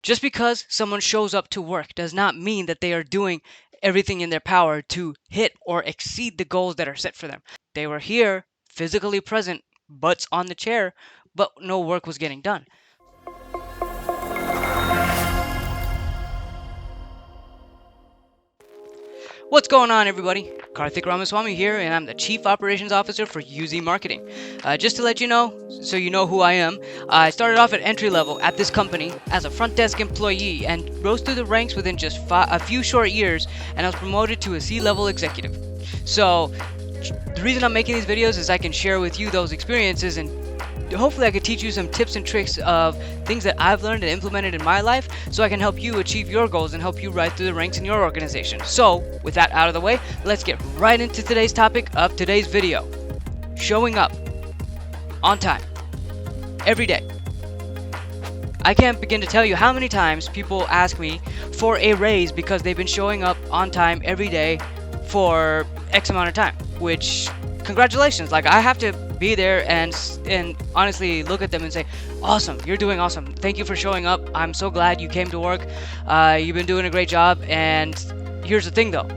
Just because someone shows up to work does not mean that they are doing everything in their power to hit or exceed the goals that are set for them. They were here, physically present, butts on the chair, but no work was getting done. What's going on, everybody? Karthik Ramaswamy here, and I'm the Chief Operations Officer for UZ Marketing. Just to let you know, so you know who I am, I started off at entry level at this company as a front desk employee and rose through the ranks within just a few short years, and I was promoted to a C-level executive. So the reason I'm making these videos is I can share with you those experiences, and hopefully I could teach you some tips and tricks of things that I've learned and implemented in my life so I can help you achieve your goals and help you rise through the ranks in your organization. So with that out of the way, let's get right into today's topic of today's video. Showing up on time every day. I can't begin to tell you how many times people ask me for a raise because they've been showing up on time every day for X amount of time, which congratulations. Like, I have to be there and honestly look at them and say, awesome, you're doing awesome, thank you for showing up, I'm so glad you came to work, you've been doing a great job. And here's the thing though,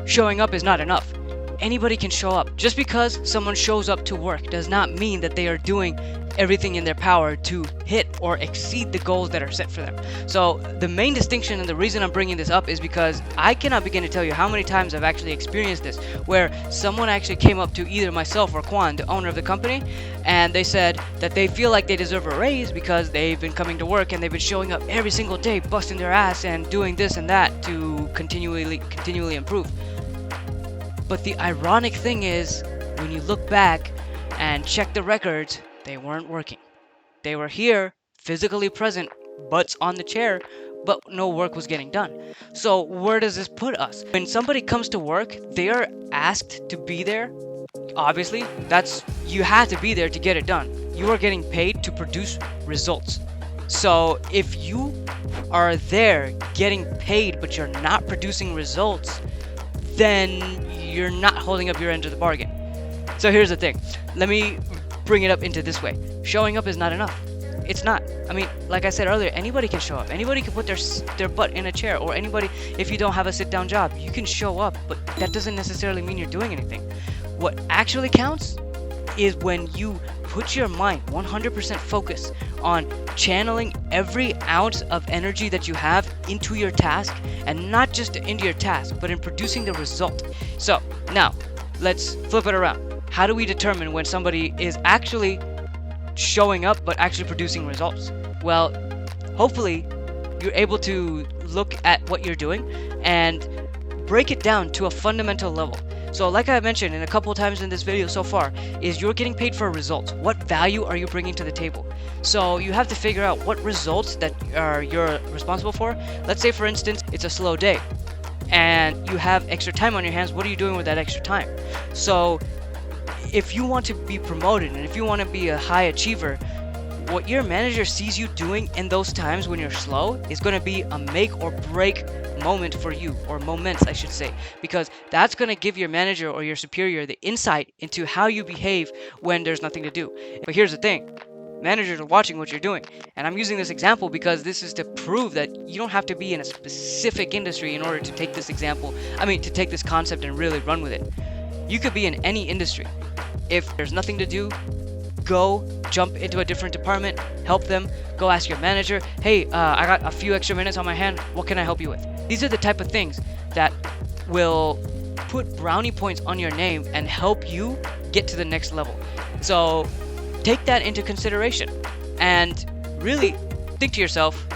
showing up is not enough. Anybody can show up. Just because someone shows up to work does not mean that they are doing everything in their power to hit or exceed the goals that are set for them. So the main distinction and the reason I'm bringing this up is because I cannot begin to tell you how many times I've actually experienced this, where someone actually came up to either myself or Kwan, the owner of the company, and they said that they feel like they deserve a raise because they've been coming to work and they've been showing up every single day, busting their ass and doing this and that to continually improve. But the ironic thing is, when you look back and check the records, they weren't working. They were here, physically present, butts on the chair, but no work was getting done. So where does this put us? When somebody comes to work, they are asked to be there. Obviously, you had to be there to get it done. You are getting paid to produce results. So if you are there getting paid but you're not producing results, then you're not holding up your end of the bargain. So here's the thing. Let me bring it up into this way. Showing up is not enough. It's not. I mean, like I said earlier, anybody can show up. Anybody can put their butt in a chair, or anybody, if you don't have a sit-down job, you can show up, but that doesn't necessarily mean you're doing anything. What actually counts is when you put your mind 100% focus on channeling every ounce of energy that you have into your task, and not just into your task, but in producing the result. So now let's flip it around. How do we determine when somebody is actually showing up but actually producing results? Well, hopefully you're able to look at what you're doing and break it down to a fundamental level. So like I mentioned in a couple of times in this video so far, is you're getting paid for results. What value are you bringing to the table? So you have to figure out what results that you're responsible for. Let's say, for instance, it's a slow day and you have extra time on your hands. What are you doing with that extra time? So if you want to be promoted and if you want to be a high achiever, what your manager sees you doing in those times when you're slow is going to be a make or break moment for you, or moments I should say, because that's going to give your manager or your superior the insight into how you behave when there's nothing to do. But here's the thing, managers are watching what you're doing, and I'm using this example because this is to prove that you don't have to be in a specific industry in order to take this to take this concept and really run with it. You could be in any industry. If there's nothing to do, go jump into a different department, help them, go ask your manager, hey, I got a few extra minutes on my hand, what can I help you with? These are the type of things that will put brownie points on your name and help you get to the next level. So take that into consideration and really think to yourself,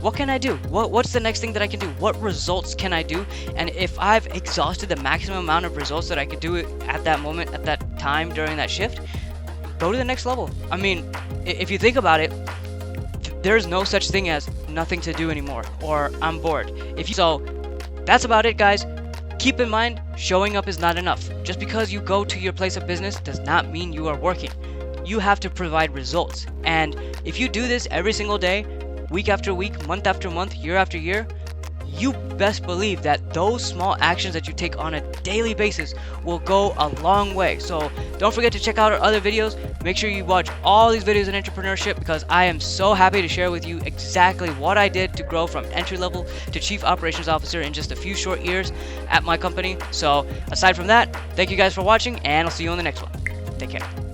what can I do? What's the next thing that I can do? What results can I do? And if I've exhausted the maximum amount of results that I could do at that moment, at that time, during that shift, go to the next level. I mean, if you think about it, there's no such thing as nothing to do anymore, or I'm bored. So that's about it, guys. Keep in mind, showing up is not enough. Just because you go to your place of business does not mean you are working. You have to provide results. And if you do this every single day, week after week, month after month, year after year, you best believe that those small actions that you take on a daily basis will go a long way. So don't forget to check out our other videos. Make sure you watch all these videos in entrepreneurship, because I am so happy to share with you exactly what I did to grow from entry level to chief operations officer in just a few short years at my company. So aside from that, thank you guys for watching, and I'll see you on the next one. Take care.